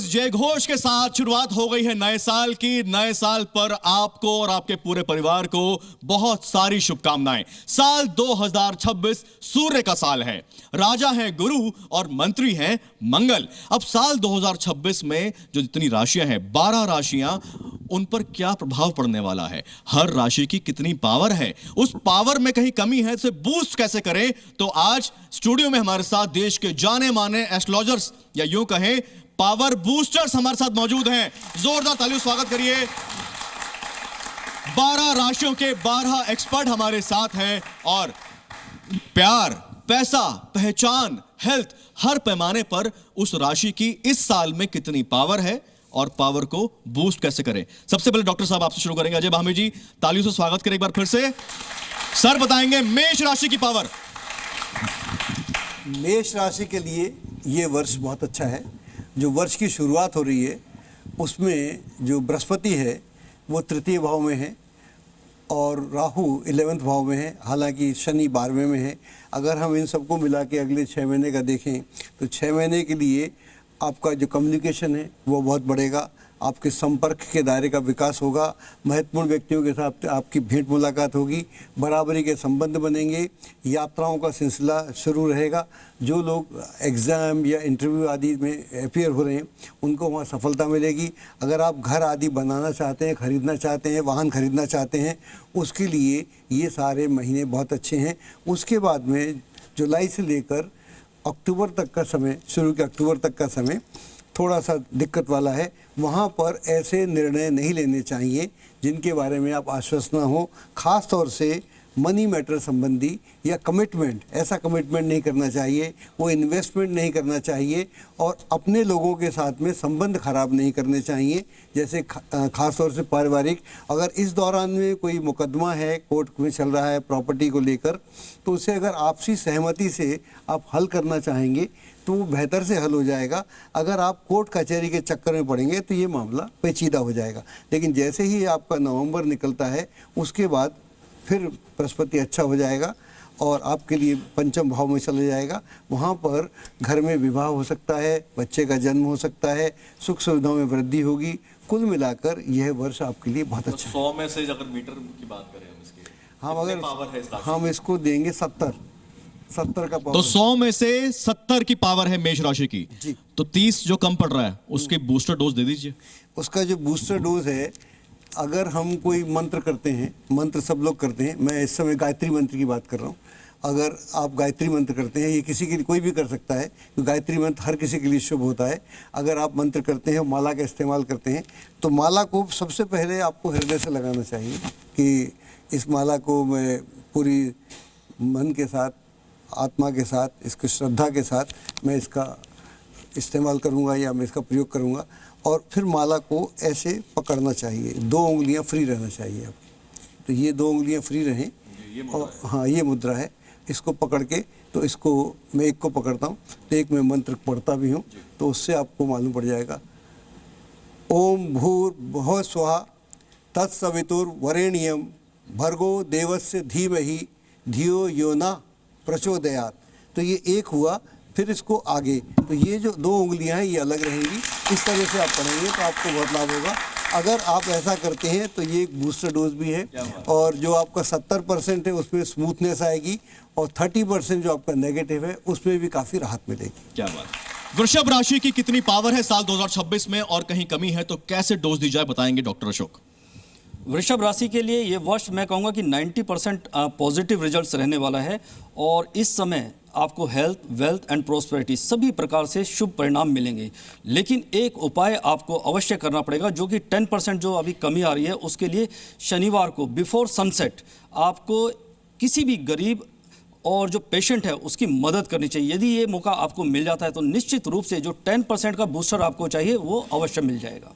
जयघोष के साथ शुरुआत हो गई है नए साल की। नए साल पर आपको और आपके पूरे परिवार को बहुत सारी शुभकामनाएं। साल 2026 सूर्य का साल है, राजा है गुरु और मंत्री हैं मंगल। अब साल 2026 में जो जितनी राशियां हैं, 12 राशियां, उन पर क्या प्रभाव पड़ने वाला है, हर राशि की कितनी पावर है, उस पावर में कहीं कमी है, इसे बूस्ट कैसे करें। तो आज स्टूडियो में हमारे साथ देश के जाने माने एस्ट्रोलॉजर्स या यूं कहें पावर बूस्टर्स हमारे साथ मौजूद हैं। जोरदार तालियों स्वागत करिए। 12 राशियों के 12 एक्सपर्ट हमारे साथ हैं और प्यार, पैसा, पहचान, हेल्थ, हर पैमाने पर उस राशि की इस साल में कितनी पावर है और पावर को बूस्ट कैसे करें। सबसे पहले डॉक्टर साहब आपसे शुरू करेंगे। अजय भामी जी, तालियों से स्वागत करें एक बार फिर से। सर बताएंगे मेष राशि की पावर। मेष राशि के लिए ये वर्ष बहुत अच्छा है। जो वर्ष की शुरुआत हो रही है उसमें जो बृहस्पति है वो तृतीय भाव में है और राहु 11वें भाव में है, हालांकि शनि 12वें में है। अगर हम इन सबको मिला के अगले 6 महीने का देखें तो 6 महीने के लिए आपका जो कम्युनिकेशन है वो बहुत बढ़ेगा, आपके संपर्क के दायरे का विकास होगा, महत्वपूर्ण व्यक्तियों के साथ आपकी भेंट मुलाकात होगी, बराबरी के संबंध बनेंगे, यात्राओं का सिलसिला शुरू रहेगा। जो लोग एग्ज़ाम या इंटरव्यू आदि में अपीयर हो रहे हैं उनको वहाँ सफलता मिलेगी। अगर आप घर आदि बनाना चाहते हैं, ख़रीदना चाहते हैं, वाहन ख़रीदना चाहते हैं, उसके लिए ये सारे महीने बहुत अच्छे हैं। उसके बाद में जुलाई से लेकर अक्टूबर तक का समय, शुरू के अक्टूबर तक का समय थोड़ा सा दिक्कत वाला है। वहाँ पर ऐसे निर्णय नहीं लेने चाहिए जिनके बारे में आप आश्वस्त ना हो। ख़ास तौर से मनी मैटर संबंधी या कमिटमेंट, ऐसा कमिटमेंट नहीं करना चाहिए, वो इन्वेस्टमेंट नहीं करना चाहिए और अपने लोगों के साथ में संबंध खराब नहीं करने चाहिए। जैसे ख़ास तौर से पारिवारिक, अगर इस दौरान में कोई मुकदमा है कोर्ट में चल रहा है प्रॉपर्टी को लेकर, तो उसे अगर आपसी सहमति से आप हल करना चाहेंगे तो वो बेहतर से हल हो जाएगा। अगर आप कोर्ट कचहरी के चक्कर में पड़ेंगे तो ये मामला पेचीदा हो जाएगा। लेकिन जैसे ही आपका नवंबर निकलता है उसके बाद फिर बृहस्पति अच्छा हो जाएगा और आपके लिए पंचम भाव में चले जाएगा। वहाँ पर घर में विवाह हो सकता है, बच्चे का जन्म हो सकता है, सुख सुविधाओं में वृद्धि होगी। कुल मिलाकर यह वर्ष आपके लिए बहुत अच्छा है। 100 में से अगर मीटर की बात करें हम इसकी, हम इसको देंगे 70 का पावर। तो 100 में से 70 की पावर है मेष राशि की जी। तो 30 जो कम पड़ रहा है उसके बूस्टर डोज दे दीजिए। उसका जो बूस्टर डोज है, अगर हम कोई मंत्र करते हैं, मंत्र सब लोग करते हैं, मैं इस समय गायत्री मंत्र की बात कर रहा हूँ। अगर आप गायत्री मंत्र करते हैं, ये किसी के लिए कोई भी कर सकता है, तो गायत्री मंत्र हर किसी के लिए शुभ होता है। अगर आप मंत्र करते हैं, माला का इस्तेमाल करते हैं, तो माला को सबसे पहले आपको हृदय से लगाना चाहिए कि इस माला को मैं पूरी मन के साथ, आत्मा के साथ, इसकी श्रद्धा के साथ मैं इसका इस्तेमाल करूँगा या मैं इसका प्रयोग करूँगा। और फिर माला को ऐसे पकड़ना चाहिए, 2 उंगलियां फ्री रहना चाहिए अब। तो ये 2 उंगलियां फ्री रहें और हाँ, ये मुद्रा है। इसको पकड़ के, तो इसको मैं एक को पकड़ता हूँ तो एक मैं मंत्र पढ़ता भी हूँ, तो उससे आपको मालूम पड़ जाएगा। ओम भूर्भुवः स्वः तत्सवितुर्वरेण्यं भर्गो देवस्य धीमहि धियो यो न प्रचोदयात्। तो ये एक हुआ, फिर इसको आगे, तो ये जो 2 उंगलियां हैं ये अलग रहेंगी। इस तरह से आप पढ़ेंगे तो आपको बहुत लाभ होगा। अगर आप ऐसा करते हैं तो ये एक बूस्टर डोज भी है और जो आपका 70% है उसमें स्मूथनेस आएगी और 30% जो आपका नेगेटिव है उसमें भी काफ़ी राहत मिलेगी। क्या बात। वृषभ राशि की कितनी पावर है साल 2026 में और कहीं कमी है तो कैसे डोज दी जाए, बताएंगे डॉक्टर अशोक। वृषभ राशि के लिए ये वर्ष मैं कहूँगा कि 90% पॉजिटिव रिजल्ट्स रहने वाला है और इस समय आपको हेल्थ, वेल्थ एंड प्रोस्पेरिटी सभी प्रकार से शुभ परिणाम मिलेंगे। लेकिन एक उपाय आपको अवश्य करना पड़ेगा, जो कि 10% जो अभी कमी आ रही है उसके लिए शनिवार को बिफोर सनसेट आपको किसी भी गरीब और जो पेशेंट है उसकी मदद करनी चाहिए। यदि ये मौका आपको मिल जाता है तो निश्चित रूप से जो 10% का बूस्टर आपको चाहिए वो अवश्य मिल जाएगा।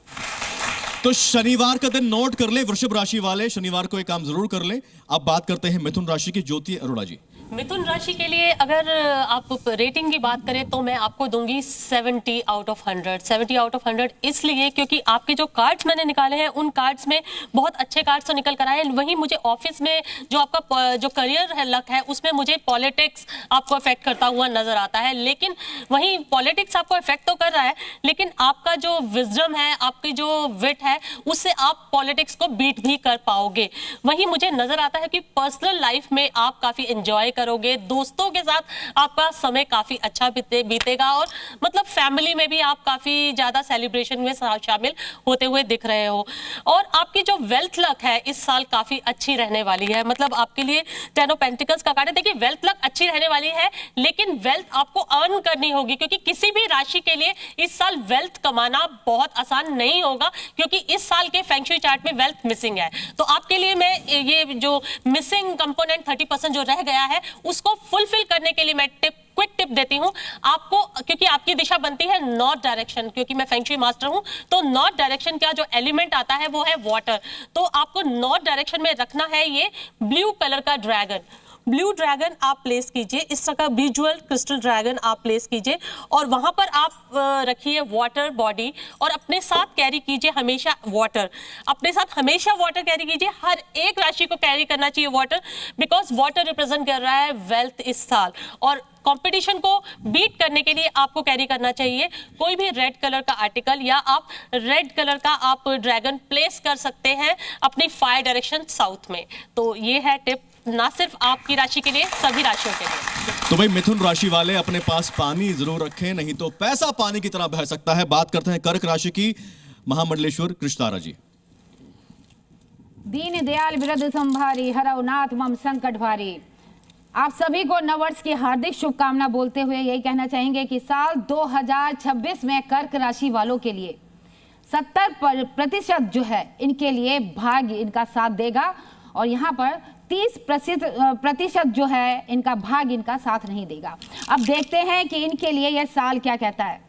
तो शनिवार का दिन नोट कर ले वृषभ राशि वाले, शनिवार को एक काम जरूर कर ले। अब बात करते हैं मिथुन राशि की, ज्योति अरोड़ा जी। मिथुन राशि के लिए अगर आप रेटिंग की बात करें तो मैं आपको दूंगी 70 आउट ऑफ 100। 70 आउट ऑफ 100 इसलिए क्योंकि आपके जो कार्ड्स मैंने निकाले हैं उन कार्ड्स में बहुत अच्छे कार्ड्स तो निकल कर आए हैं। वहीं मुझे ऑफिस में जो आपका जो करियर है, लक है, उसमें मुझे पॉलिटिक्स आपको इफेक्ट करता हुआ नजर आता है। लेकिन वहीं पॉलिटिक्स आपको इफेक्ट तो कर रहा है, लेकिन आपका जो विजडम है, आपकी जो विट है, उससे आप पॉलिटिक्स को बीट भी कर पाओगे। वहीं मुझे नजर आता है कि पर्सनल लाइफ में आप काफी एंजॉय करोगे, दोस्तों के साथ आपका समय काफी अच्छा बीतेगा और मतलब फैमिली में भी आप काफी ज्यादा सेलिब्रेशन में शामिल होते हुए दिख रहे हो। और आपकी जो वेल्थ लक है इस साल काफी अच्छी रहने वाली है। मतलब आपके लिए 10 ऑफ पेंटिकल्स का कार्ड है। देखिए, वेल्थ लक अच्छी रहने वाली है, लेकिन वेल्थ आपको अर्न करनी होगी, क्योंकि किसी भी राशि के लिए इस साल वेल्थ कमाना बहुत आसान नहीं होगा, क्योंकि इस साल के फेंग शुई चार्ट में वेल्थ मिसिंग है। तो आपके लिए मैं ये जो मिसिंग कंपोनेंट 30% जो रह गया है उसको फुलफिल करने के लिए मैं क्विक टिप देती हूं आपको, क्योंकि आपकी दिशा बनती है नॉर्थ डायरेक्शन, क्योंकि मैं फेंग शुई मास्टर हूं, तो नॉर्थ डायरेक्शन का जो एलिमेंट आता है वो है वाटर। तो आपको नॉर्थ डायरेक्शन में रखना है ये ब्लू कलर का ड्रैगन। ब्लू ड्रैगन आप प्लेस कीजिए, इस तरह का विजुअल क्रिस्टल ड्रैगन आप प्लेस कीजिए और वहां पर आप रखिए वाटर बॉडी और अपने साथ कैरी कीजिए हमेशा वाटर। अपने साथ हमेशा वाटर कैरी कीजिए, हर एक राशि को कैरी करना चाहिए वाटर, बिकॉज वाटर रिप्रेजेंट कर रहा है वेल्थ इस साल। और कंपटीशन को बीट करने के लिए आपको कैरी करना चाहिए कोई भी रेड कलर का आर्टिकल, या आप रेड कलर का आप ड्रैगन प्लेस कर सकते हैं अपनी फायर डायरेक्शन साउथ में। तो ये है टिप, ना सिर्फ आपकी राशि के लिए, सभी राशियों के लिए। तो भाई मिथुन राशि वाले अपने पास पानी जरूर रखें, नहीं तो पैसा पानी की तरह बह सकता है। बात करते हैं कर्क राशि की, महामंडलेश्वर कृष्णारा जी। दीन दयाल विरद संभारी, हरौ नाथ मम संकट भारी। आप सभी को नववर्ष की हार्दिक शुभकामना बोलते हुए यही कहना चाहेंगे कि साल 2026 में कर्क राशि वालों के लिए 70% जो है इनके लिए भाग्य इनका साथ देगा, और यहाँ पर 30% जो है इनका भाग्य इनका साथ नहीं देगा। अब देखते हैं कि इनके लिए यह साल क्या कहता है।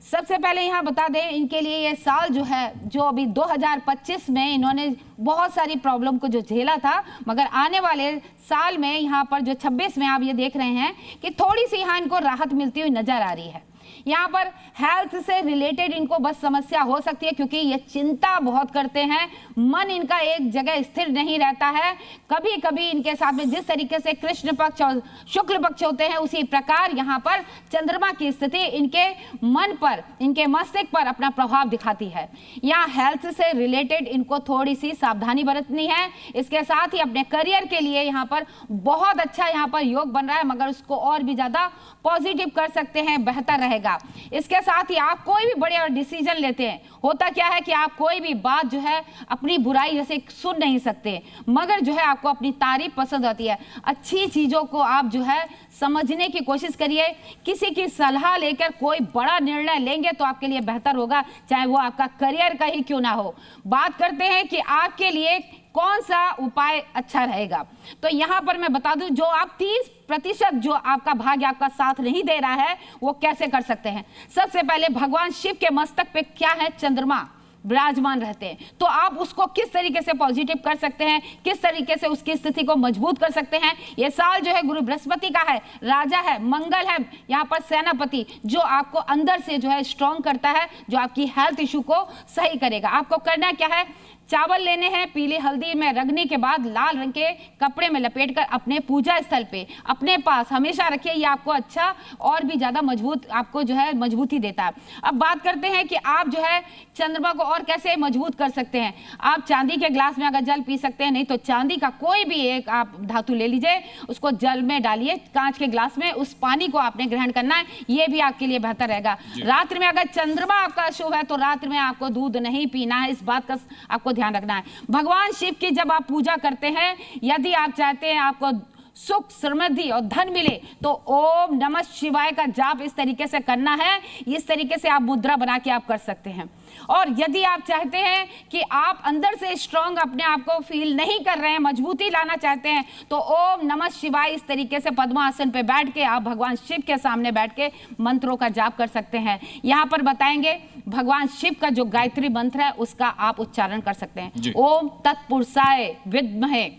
सबसे पहले यहाँ बता दें, इनके लिए ये साल जो है, जो अभी 2025 में इन्होंने बहुत सारी प्रॉब्लम को जो झेला था, मगर आने वाले साल में यहाँ पर जो 26 में आप ये देख रहे हैं कि थोड़ी सी यहाँ इनको राहत मिलती हुई नजर आ रही है। यहाँ पर हेल्थ से रिलेटेड इनको बस समस्या हो सकती है, क्योंकि ये चिंता बहुत करते हैं, मन इनका एक जगह स्थिर नहीं रहता है। कभी कभी इनके साथ में जिस तरीके से कृष्ण पक्ष और शुक्ल पक्ष होते हैं, उसी प्रकार यहाँ पर चंद्रमा की स्थिति इनके मन पर, इनके मस्तिष्क पर अपना प्रभाव दिखाती है। यहाँ हेल्थ से रिलेटेड इनको थोड़ी सी सावधानी बरतनी है। इसके साथ ही अपने करियर के लिए यहाँ पर बहुत अच्छा यहाँ पर योग बन रहा है, मगर उसको और भी ज्यादा पॉजिटिव कर सकते हैं, बेहतर रहेगा। इसके साथ ही आप कोई भी बड़े डिसीजन लेते हैं, होता क्या है कि आप कोई भी बात जो है अपनी बुराई जैसे सुन नहीं सकते, मगर जो है आपको अपनी तारीफ पसंद होती है। अच्छी चीजों को आप जो है समझने की कोशिश करिए। किसी की सलाह लेकर कोई बड़ा निर्णय लेंगे तो आपके लिए बेहतर होगा, चाहे वो आपका करियर का ही क्यों ना हो। बात करते हैं कि आपके लिए कौन सा उपाय अच्छा रहेगा। तो यहाँ पर मैं बता दूं, जो आप 30% जो आपका भाग्य आपका साथ नहीं दे रहा है, वो कैसे कर सकते हैं। सबसे पहले भगवान शिव के मस्तक पे क्या है, चंद्रमा विराजमान रहते हैं, तो आप उसको किस तरीके से पॉजिटिव कर सकते हैं, किस तरीके से उसकी स्थिति को मजबूत कर सकते हैं। ये साल जो है गुरु बृहस्पति का है, राजा है, मंगल है, यहाँ पर सेनापति, जो आपको अंदर से जो है स्ट्रॉन्ग करता है, जो आपकी हेल्थ इशू को सही करेगा। आपको करना क्या है, चावल लेने हैं, पीली हल्दी में रगड़ने के बाद लाल रंग के कपड़े में लपेटकर अपने पूजा स्थल पे अपने पास हमेशा रखिए। ये आपको अच्छा और भी ज्यादा मजबूत, आपको जो है मजबूती देता है। अब बात करते हैं कि आप जो है चंद्रमा को और कैसे मजबूत कर सकते हैं। आप चांदी के ग्लास में अगर जल पी सकते हैं, नहीं तो चांदी का कोई भी एक आप धातु ले लीजिए, उसको जल में डालिए कांच के ग्लास में, उस पानी को आपने ग्रहण करना है, ये भी आपके लिए बेहतर रहेगा। रात्रि में अगर चंद्रमा आपका शुभ है तो रात्रि में आपको दूध नहीं पीना है, इस बात का आपको ध्यान रखना है। भगवान शिव की जब आप पूजा करते हैं, यदि आप चाहते हैं आपको सुख, समृद्धि और धन मिले, तो ओम नमः शिवाय का जाप इस तरीके से करना है। इस तरीके से आप मुद्रा बना के आप कर सकते हैं। और यदि आप चाहते हैं कि आप अंदर से स्ट्रांग अपने आप को फील नहीं कर रहे हैं, मजबूती लाना चाहते हैं, तो ओम नमः शिवाय इस तरीके से पद्मासन पे बैठ के आप भगवान शिव के सामने बैठ के मंत्रों का जाप कर सकते हैं। यहाँ पर बताएंगे भगवान शिव का जो गायत्री मंत्र है उसका आप उच्चारण कर सकते हैं। ओम तत्पुरुषाय विद्महे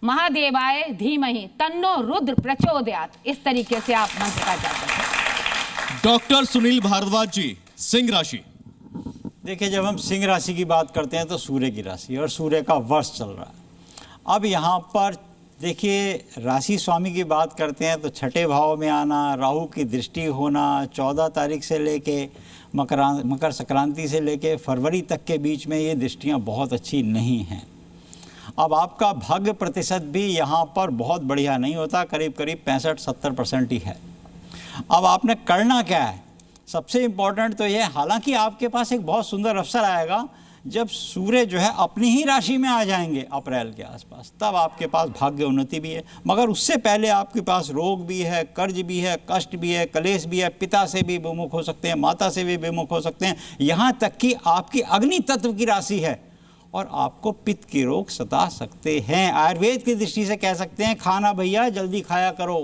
महादेवाय धीमहि तन्नो रुद्र प्रचोदयात्, इस तरीके से आप मंत्र का जाप करें। डॉक्टर सुनील भारद्वाज जी, सिंह राशि। देखिए, जब हम सिंह राशि की बात करते हैं तो सूर्य की राशि और सूर्य का वर्ष चल रहा है। अब यहाँ पर देखिए, राशि स्वामी की बात करते हैं तो छठे भाव में आना, राहु की दृष्टि होना, 14 तारीख से लेके मकर संक्रांति से लेके फरवरी तक के बीच में ये दृष्टियाँ बहुत अच्छी नहीं हैं। अब आपका भाग्य प्रतिशत भी यहाँ पर बहुत बढ़िया नहीं होता, करीब करीब 65-70% ही है। अब आपने करना क्या है, सबसे इम्पोर्टेंट तो ये, हालांकि आपके पास एक बहुत सुंदर अवसर आएगा जब सूर्य जो है अपनी ही राशि में आ जाएंगे अप्रैल के आसपास, तब आपके पास भाग्य उन्नति भी है। मगर उससे पहले आपके पास रोग भी है, कर्ज भी है, कष्ट भी है, कलेश भी है, पिता से भी विमुख हो सकते हैं, माता से भी विमुख हो सकते हैं, यहाँ तक कि आपकी अग्नि तत्व की राशि है और आपको पित्त के रोग सता सकते हैं। आयुर्वेद की दृष्टि से कह सकते हैं, खाना भैया जल्दी खाया करो।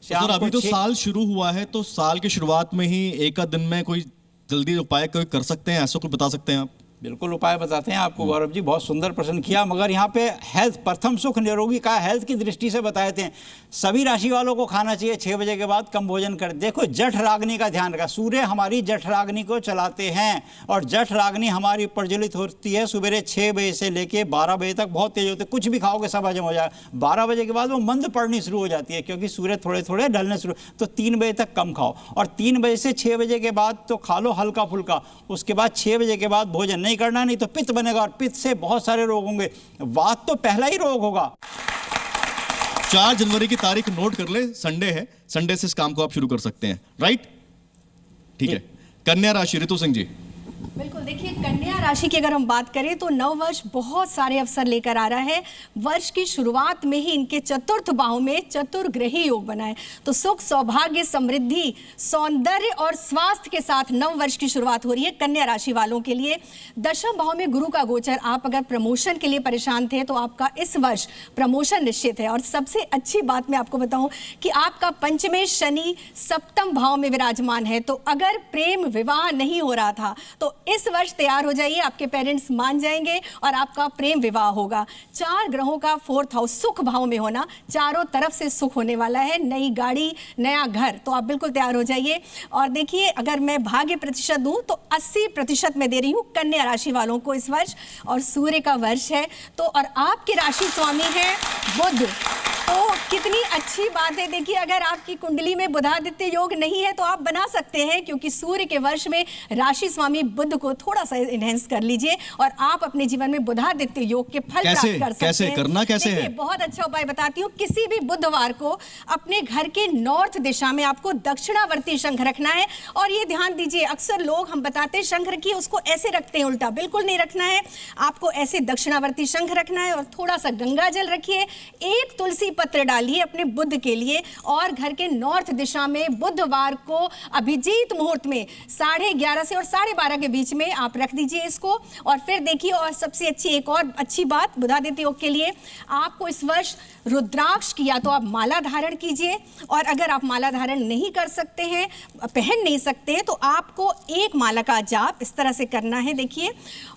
सर, अभी तो साल शुरू हुआ है, तो साल की शुरुआत में ही एक दिन में कोई जल्दी उपाय कोई कर सकते हैं, ऐसा कुछ बता सकते हैं आप? बिल्कुल उपाय बताते हैं आपको गौरव जी, बहुत सुंदर प्रश्न किया। मगर यहाँ पे हेल्थ, प्रथम सुख निरोगी का हेल्थ की दृष्टि से बताए थे। सभी राशि वालों को खाना चाहिए 6 बजे के बाद, कम भोजन कर। देखो, जठ राग्नि का ध्यान रखा, सूर्य हमारी जठ राग्नि को चलाते हैं और जठ राग्नि हमारी प्रज्वलित होती है सुबह 6 बजे से लेके 12 बजे तक, बहुत तेज होते हैं, कुछ भी खाओगे सब हजम हो जाएगा। 12 बजे के बाद वो मंद पड़नी शुरू हो जाती है क्योंकि सूर्य थोड़े थोड़े ढलने शुरू, तो 3 बजे तक कम खाओ और 3 बजे से 6 बजे के बाद तो खा लो हल्का फुल्का। उसके बाद 6 बजे के बाद भोजन नहीं करना, नहीं तो पित्त बनेगा और पित्त से बहुत सारे रोग होंगे। वात तो पहला ही रोग होगा। 4 जनवरी की तारीख नोट कर ले, संडे है, संडे से इस काम को आप शुरू कर सकते हैं, राइट? ठीक है। कन्या राशि, ऋतु सिंह जी। बिल्कुल, देखिए, कन्या राशि की अगर हम बात करें तो नव वर्ष बहुत सारे अवसर लेकर आ रहा है। वर्ष की शुरुआत में ही इनके चतुर्थ भाव में चतुर्ग्रही योग बना है, तो सुख, सौभाग्य, समृद्धि, सौंदर्य और स्वास्थ्य के साथ नव वर्ष की शुरुआत हो रही है कन्या राशि वालों के लिए। दशम भाव में गुरु का गोचर, आप अगर प्रमोशन के लिए परेशान थे तो आपका इस वर्ष प्रमोशन निश्चित है। और सबसे अच्छी बात मैं आपको बताऊं कि आपका पंचमे शनि सप्तम भाव में विराजमान है, तो अगर प्रेम विवाह नहीं हो रहा था तो इस वर्ष तैयार हो जाइए, आपके पेरेंट्स मान जाएंगे और आपका प्रेम विवाह होगा। 4 ग्रहों का 4th हाउस सुख भाव में होना, चारों तरफ से सुख होने वाला है, नई गाड़ी, नया घर, तो आप बिल्कुल तैयार हो जाइए। और देखिए, अगर मैं भाग्य प्रतिशत दूं तो 80% मैं दे रही हूं कन्या राशि वालों को इस वर्ष, और सूर्य का वर्ष है तो, और आपके राशि स्वामी है बुध, तो कितनी अच्छी बात है। देखिए, अगर आपकी कुंडली में बुधादित्य योग नहीं है तो आप बना सकते हैं, क्योंकि सूर्य के वर्ष में राशि स्वामी बुध को थोड़ा सा इनहेंस कर लीजिए और आप अपने जीवन में बुधादित्य योग के फल प्राप्त कर सकते हैं। कैसे करना, कैसे है? बहुत अच्छा उपाय बताती हूँ। किसी भी बुधवार को अपने घर के नॉर्थ दिशा में आपको दक्षिणावर्ती शंख रखना है। और ये ध्यान दीजिए, अक्सर लोग हम बताते हैं शंख रखिए, उसको ऐसे रखते हैं उल्टा, बिल्कुल नहीं रखना है। आपको ऐसे दक्षिणावर्ती शंख रखना है और थोड़ा सा गंगा जल रखिए, एक तुलसी पत्र डालिए अपने बुध के लिए, और घर के नॉर्थ दिशा में बुधवार को अभिजीत मुहूर्त में 11:30 से और 12:30 के बीच में आप रख दीजिए इसको। और फिर देखिए, और सबसे अच्छी एक और अच्छी बात बुधादित्य योग के लिए, आपको इस वर्ष रुद्राक्ष की या तो आप माला धारण कीजिए, और अगर आप माला धारण नहीं कर सकते हैं, पहन नहीं सकते हैं, तो आपको एक माला का जाप इस तरह से करना है। देखिए,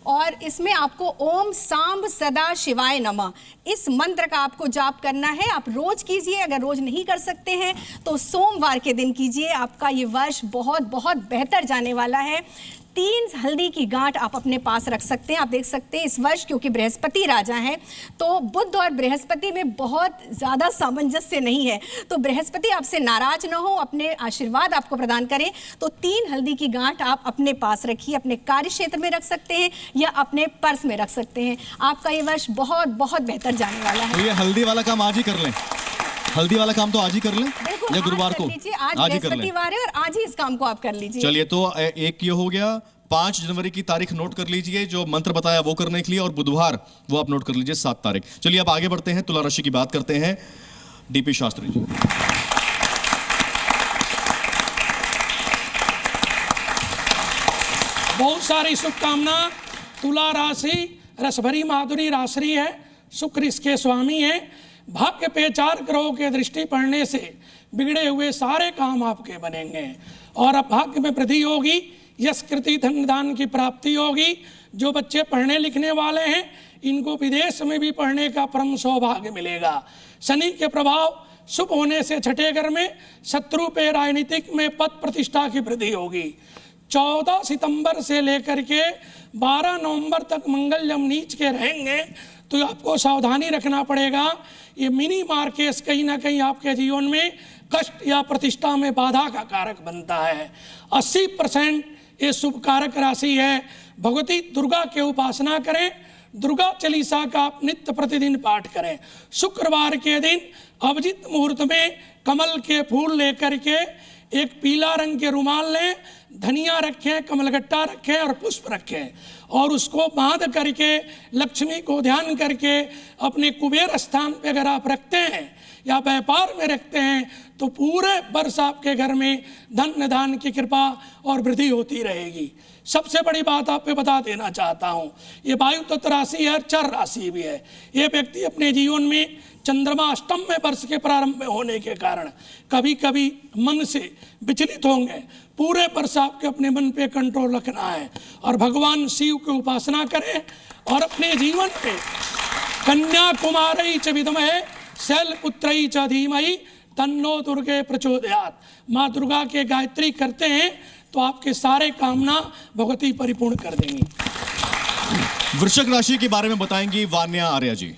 और इसमें आपको ओम सांब सदा शिवाय नमः इस मंत्र का आपको जाप करना है। आप रोज कीजिए, अगर रोज नहीं कर सकते हैं तो सोमवार के दिन कीजिए। आपका ये वर्ष बहुत बहुत बेहतर जाने वाला है। 3 हल्दी की गांठ आप अपने पास रख सकते हैं। आप देख सकते हैं इस वर्ष क्योंकि बृहस्पति राजा हैं, तो बुध और बृहस्पति में बहुत ज़्यादा सामंजस्य नहीं है, तो बृहस्पति आपसे नाराज ना हो, अपने आशीर्वाद आपको प्रदान करें, तो 3 हल्दी की गांठ आप अपने पास रखिए। अपने कार्य क्षेत्र में रख सकते हैं या अपने पर्स में रख सकते हैं। आपका ये वर्ष बहुत बहुत बेहतर जाने वाला है। तो ये हल्दी वाला काम आज ही कर लें, हल्दी वाला काम तो आज ही कर लें या गुरुवार को? आज बृहस्पतिवार है और आज ही इस काम को आप कर लीजिए। चलिए, तो एक ये हो गया। 5 जनवरी की तारीख नोट कर लीजिए, जो मंत्र बताया वो करने के लिए, और बुधवार वो आप नोट कर लीजिए 7 तारीख। चलिए, अब आगे बढ़ते हैं, तुला राशि की बात करते हैं। डीपी शास्त्री जी। बहुत सारी शुभकामना। तुला राशि रसभरी माधुरी राशि है, शुक्र इसके स्वामी है। भाग्य पे 4 ग्रहों के दृष्टि पड़ने से बिगड़े हुए सारे काम आपके बनेंगे और अब भाग्य में वृद्धि होगी, यश कृति धन दान की प्राप्ति होगी। जो बच्चे पढ़ने लिखने वाले हैं इनको विदेश में भी पढ़ने का परम सौभाग्य मिलेगा। शनि के प्रभाव शुभ होने से छठे घर में शत्रु पे राजनीतिक में पद प्रतिष्ठा की वृद्धि होगी। 14 सितंबर से लेकर के 12 नवंबर तक मंगल जब नीच के रहेंगे तो आपको सावधानी रखना पड़ेगा। ये मिनी मार्केस कहीं ना कहीं आपके जीवन में कष्ट या प्रतिष्ठा में बाधा का कारक बनता है। 80% ये शुभ कारक राशि है। भगवती दुर्गा के उपासना करें, दुर्गा चालीसा का आप नित्य प्रतिदिन पाठ करें। शुक्रवार के दिन अभिजित मुहूर्त में कमल के फूल लेकर के एक पीला रंग के रुमाल लें, धनिया रखें, कमलगट्टा रखें और पुष्प रखें और उसको बांध करके लक्ष्मी को ध्यान करके अपने कुबेर स्थान पे अगर आप रखते हैं या व्यापार में रखते हैं तो पूरे वर्ष आपके घर में धन धान की कृपा और वृद्धि होती रहेगी। सबसे बड़ी बात आप पे बता देना चाहता हूँ, ये वायु तत्व राशि है, चर राशि भी है। ये व्यक्ति अपने जीवन में चंद्रमा अष्टम में वर्ष के प्रारंभ में होने के कारण कभी कभी मन से विचलित होंगे। पूरे वर्ष आपके अपने मन पे कंट्रोल रखना है और भगवान शिव की उपासना करें और अपने जीवन पे कन्याकुमारी च विद्महे शैलपुत्री च धीमहि तन्नो दुर्गे प्रचोदयात्। माँ दुर्गा के गायत्री करते हैं तो आपके सारे कामना भगवती परिपूर्ण कर देंगी। वृश्चिक राशि के बारे में बताएंगी वान्या आर्या जी।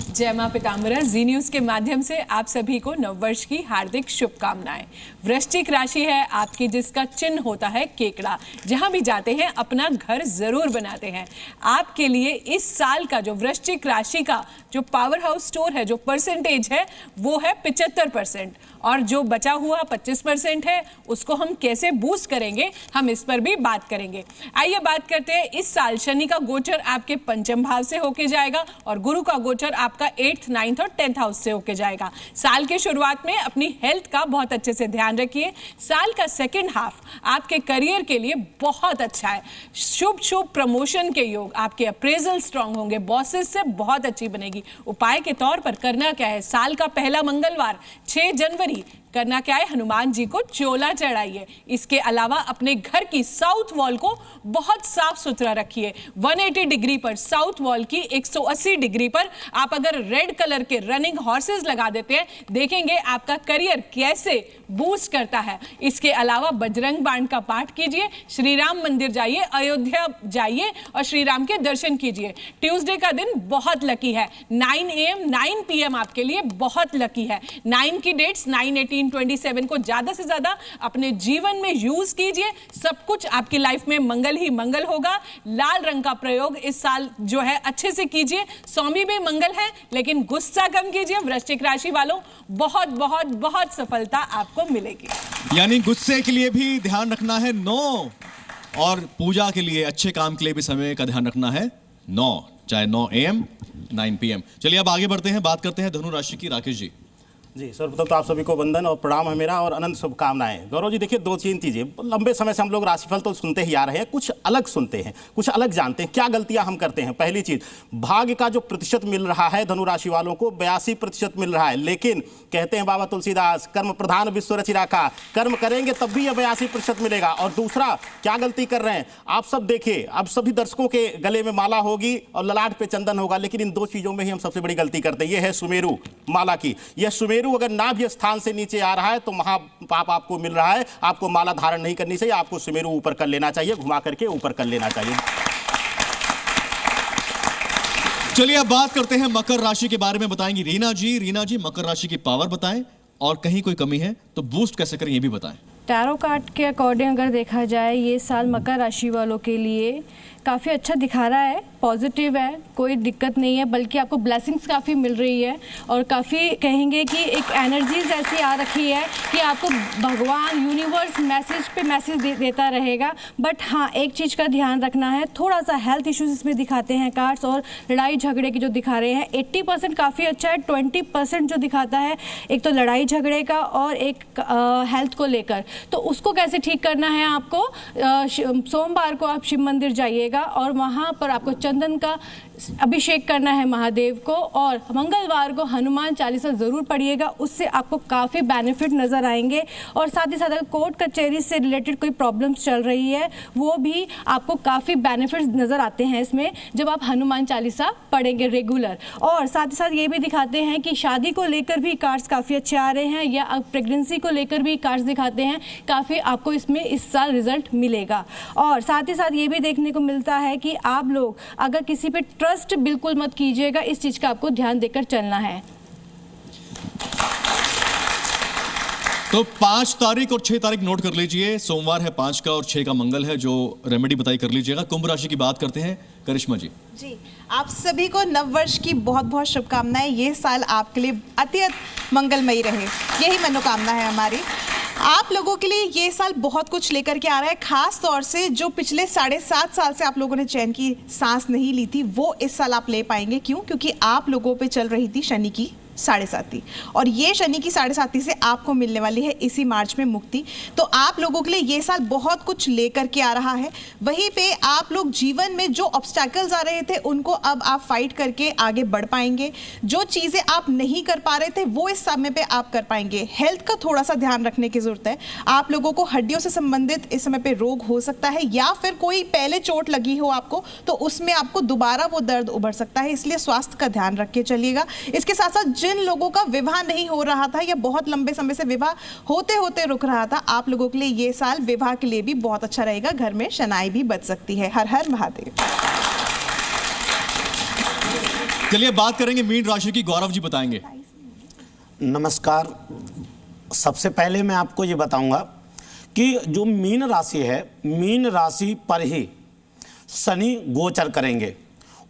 जय मां पिताम्बरा। जी न्यूज के माध्यम से आप सभी को नववर्ष की हार्दिक शुभकामनाएं। वृश्चिक राशि है आपकी जिसका चिन्ह होता है केकड़ा। जहां भी जाते हैं अपना घर जरूर बनाते हैं। आपके लिए इस साल का जो वृश्चिक राशि का जो पावर हाउस स्टोर है, जो परसेंटेज है वो है 75% और जो बचा हुआ 25% है उसको हम कैसे बूस्ट करेंगे हम इस पर भी बात करेंगे। आइए बात करते हैं। इस साल शनि का गोचर आपके पंचम भाव से होके जाएगा और गुरु का गोचर आपका 8th, 9th और 10th हाउस से होके जाएगा। साल के शुरुआत में अपनी हेल्थ का बहुत अच्छे से ध्यान रखिए। साल का सेकेंड हाफ आपके करियर के लिए बहुत अच्छा है। शुभ शुभ प्रमोशन के योग, आपके अप्रेजल स्ट्रांग होंगे, बॉसेस से बहुत अच्छी बनेगी। उपाय के तौर पर करना क्या है, साल का पहला मंगलवार 6 जनवरी करना क्या है, हनुमान जी को चोला चढ़ाइए। इसके अलावा अपने घर की साउथ वॉल को बहुत साफ सुथरा रखिए। 180 डिग्री पर साउथ वॉल की 180 डिग्री पर आप अगर रेड कलर के रनिंग हॉर्सेस लगा देते हैं, देखेंगे आपका करियर कैसे बूस्ट करता है। इसके अलावा बजरंग बाण का पाठ कीजिए, श्री राम मंदिर जाइए, अयोध्या जाइए और श्री राम के दर्शन कीजिए। ट्यूसडे का दिन बहुत लकी है। 9 AM 9 PM आपके लिए बहुत लकी है। 9 की डेट्स 9, 18, 27 को ज्यादा से ज्यादा अपने जीवन में यूज कीजिए। सब कुछ आपकी लाइफ में मंगल ही मंगल होगा। लाल रंग का प्रयोग इस साल जो है अच्छे से कीजिए। स्वामी में मंगल है लेकिन गुस्सा कम कीजिए। वृश्चिक राशि वालों बहुत बहुत बहुत सफलता आपको मिलेगी। यानी गुस्से के लिए भी ध्यान रखना है 9 और पूजा के लिए अच्छे काम के लिए भी समय का ध्यान रखना है 9, चाहे 9 AM 9 PM। चलिए अब आगे बढ़ते हैं, बात करते हैं धनु राशि की। राकेश जी। जी सर्वप्रथम तो आप सभी को वंदन और प्रणाम है मेरा और अनंत शुभकामनाएं। गौरव जी देखिए 2-3 चीज़ें लंबे समय से हम लोग राशिफल तो सुनते ही आ रहे हैं, कुछ अलग सुनते हैं, कुछ अलग जानते हैं। क्या गलतियां हम करते हैं? पहली चीज, भाग्य का जो प्रतिशत मिल रहा है धनु राशि वालों को 82% मिल रहा है, लेकिन कहते हैं बाबा तुलसीदास कर्म प्रधान विश्व रचिरा का, कर्म करेंगे तब भी यह 82% मिलेगा। और दूसरा क्या गलती कर रहे हैं आप सब देखिए, अब सभी दर्शकों के गले में माला होगी और ललाट पे चंदन होगा, लेकिन इन 2 चीजों में ही हम सबसे बड़ी गलती करते हैं। यह है सुमेरु माला की। यह सुमेरु अगर नाभि स्थान से नीचे आ रहा है तो महापाप आपको मिल रहा है। आपको माला धारण नहीं करनी चाहिए, आपको सुमेरु ऊपर कर लेना चाहिए, घुमा करके ऊपर कर लेना चाहिए। चलिए अब बात करते हैं मकर राशि के बारे में, बताएंगी रीना जी। रीना जी, मकर राशि की पावर बताएं और कहीं कोई कमी है तो बूस्ट कैसे करें ये भी बताएं। टैरो कार्ड के अकॉर्डिंग अगर देखा जाए ये साल मकर राशि वालों के लिए काफ़ी अच्छा दिखा रहा है, पॉजिटिव है, कोई दिक्कत नहीं है, बल्कि आपको ब्लेसिंग्स काफ़ी मिल रही है और काफ़ी कहेंगे कि एक एनर्जीज ऐसी आ रखी है कि आपको भगवान यूनिवर्स मैसेज पे मैसेज देता रहेगा। बट हाँ, एक चीज़ का ध्यान रखना है, थोड़ा सा हेल्थ इश्यूज इसमें दिखाते हैं कार्ड्स और लड़ाई झगड़े की जो दिखा रहे हैं। 80% काफ़ी अच्छा है, 20% जो दिखाता है एक तो लड़ाई झगड़े का और एक हेल्थ को लेकर, तो उसको कैसे ठीक करना है आपको। सोमवार को आप शिव मंदिर जाइएगा और वहाँ पर आपको चंदन का अभिषेक करना है महादेव को, और मंगलवार को हनुमान चालीसा ज़रूर पढ़िएगा, उससे आपको काफ़ी बेनिफिट नज़र आएंगे। और साथ ही साथ अगर कोर्ट कचहरी से रिलेटेड कोई प्रॉब्लम्स चल रही है वो भी आपको काफ़ी बेनिफिट्स नज़र आते हैं इसमें जब आप हनुमान चालीसा पढ़ेंगे रेगुलर। और साथ ही साथ ये भी दिखाते हैं कि शादी को लेकर भी कार्ड्स काफ़ी अच्छे आ रहे हैं, या प्रेगनेंसी को लेकर भी कार्ड्स दिखाते हैं, काफ़ी आपको इसमें इस साल रिजल्ट मिलेगा। और साथ ही साथ ये भी देखने को मिलता है कि आप लोग अगर किसी पे ट्रस्ट बिल्कुल मत कीजिएगा, इस चीज़ का आपको ध्यान देकर चलना है। तो 5 तारीख और 6 तारीख नोट कर लीजिए, सोमवार है 5 का और 6 का मंगल है, जो रेमेडी बताई कर लीजिएगा। कुंभ राशि की बात करते हैं, करिश्मा जी। जी, आप सभी को नववर्ष की बहुत बहुत शुभकामनाएं। ये साल आपके लिए अत्यंत मंगलमयी रहे, यही मनोकामना है हमारी। आप लोगों के लिए ये साल बहुत कुछ लेकर के आ रहा है, खास तौर से जो पिछले 7.5 साल से आप लोगों ने चैन की सांस नहीं ली थी, वो इस साल आप ले पाएंगे। क्यों? क्योंकि आप लोगों पे चल रही थी शनि की 7.5, और ये शनि की 7.5 से आपको मिलने वाली है इसी मार्च में मुक्ति। तो आप लोगों के लिए ये साल बहुत कुछ लेकर के आ रहा है। वहीं पे आप लोग जीवन में जो ऑब्स्टैकल्स आ रहे थे उनको अब आप फाइट करके आगे बढ़ पाएंगे। जो चीज़ें आप नहीं कर पा रहे थे वो इस समय पे आप कर पाएंगे। हेल्थ का थोड़ा सा ध्यान रखने की ज़रूरत है। आप लोगों को हड्डियों से संबंधित इस समय पे रोग हो सकता है, या फिर कोई पहले चोट लगी हो आपको तो उसमें आपको दोबारा वो दर्द उभर सकता है, इसलिए स्वास्थ्य का ध्यान रख के चलिएगा। इसके साथ साथ जिन लोगों का विवाह नहीं हो रहा था या बहुत लंबे समय से विवाह होते होते रुक रहा था, आप लोगों के लिए ये साल विवाह के लिए भी बहुत अच्छा रहेगा। घर में शनाई भी बच सकती है। हर हर महादेव। चलिए बात करेंगे मीन राशि की, गौरव जी बताएंगे। नमस्कार। सबसे पहले मैं आपको ये बताऊंगा कि जो मीन राशि है, मीन राशि पर ही शनि गोचर करेंगे,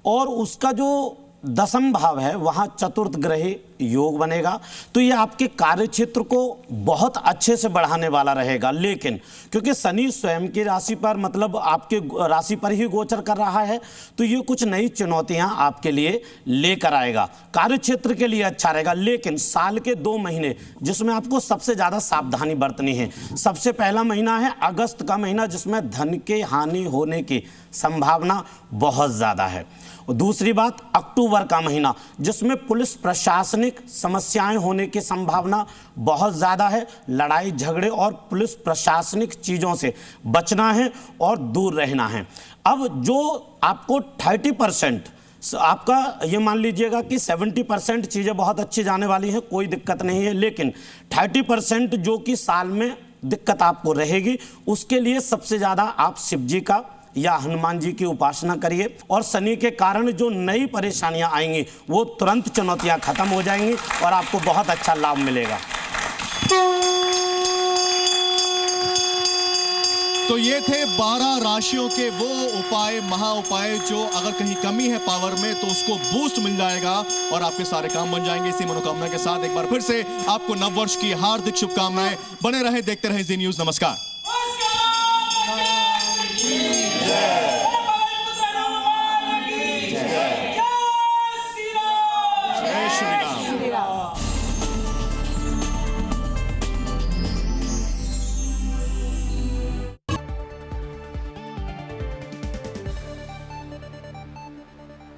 और उसका जो 10वां भाव है वहाँ चतुर्थ ग्रही योग बनेगा। तो ये आपके कार्य क्षेत्र को बहुत अच्छे से बढ़ाने वाला रहेगा। लेकिन क्योंकि शनि स्वयं की राशि पर, मतलब आपके राशि पर ही गोचर कर रहा है, तो ये कुछ नई चुनौतियां आपके लिए लेकर आएगा। कार्य क्षेत्र के लिए अच्छा रहेगा, लेकिन साल के 2 महीने जिसमें आपको सबसे ज़्यादा सावधानी बरतनी है। सबसे पहला महीना है अगस्त का महीना, जिसमें धन के हानि होने की संभावना बहुत ज़्यादा है। दूसरी बात, अक्टूबर का महीना, जिसमें पुलिस प्रशासनिक समस्याएं होने की संभावना बहुत ज़्यादा है। लड़ाई झगड़े और पुलिस प्रशासनिक चीज़ों से बचना है और दूर रहना है। अब जो आपको 30%, आपका ये मान लीजिएगा कि 70% चीज़ें बहुत अच्छी जाने वाली हैं, कोई दिक्कत नहीं है। लेकिन 30% जो कि साल में दिक्कत आपको रहेगी, उसके लिए सबसे ज़्यादा आप शिव जी का या हनुमान जी की उपासना करिए, और शनि के कारण जो नई परेशानियां आएंगी वो तुरंत चुनौतियां खत्म हो जाएंगी और आपको बहुत अच्छा लाभ मिलेगा। तो ये थे 12 राशियों के वो उपाय, महा उपाय, जो अगर कहीं कमी है पावर में तो उसको बूस्ट मिल जाएगा और आपके सारे काम बन जाएंगे। इसी मनोकामना के साथ एक बार फिर से आपको नववर्ष की हार्दिक शुभकामनाएं। बने रहे, देखते रहे जी न्यूज़। नमस्कार।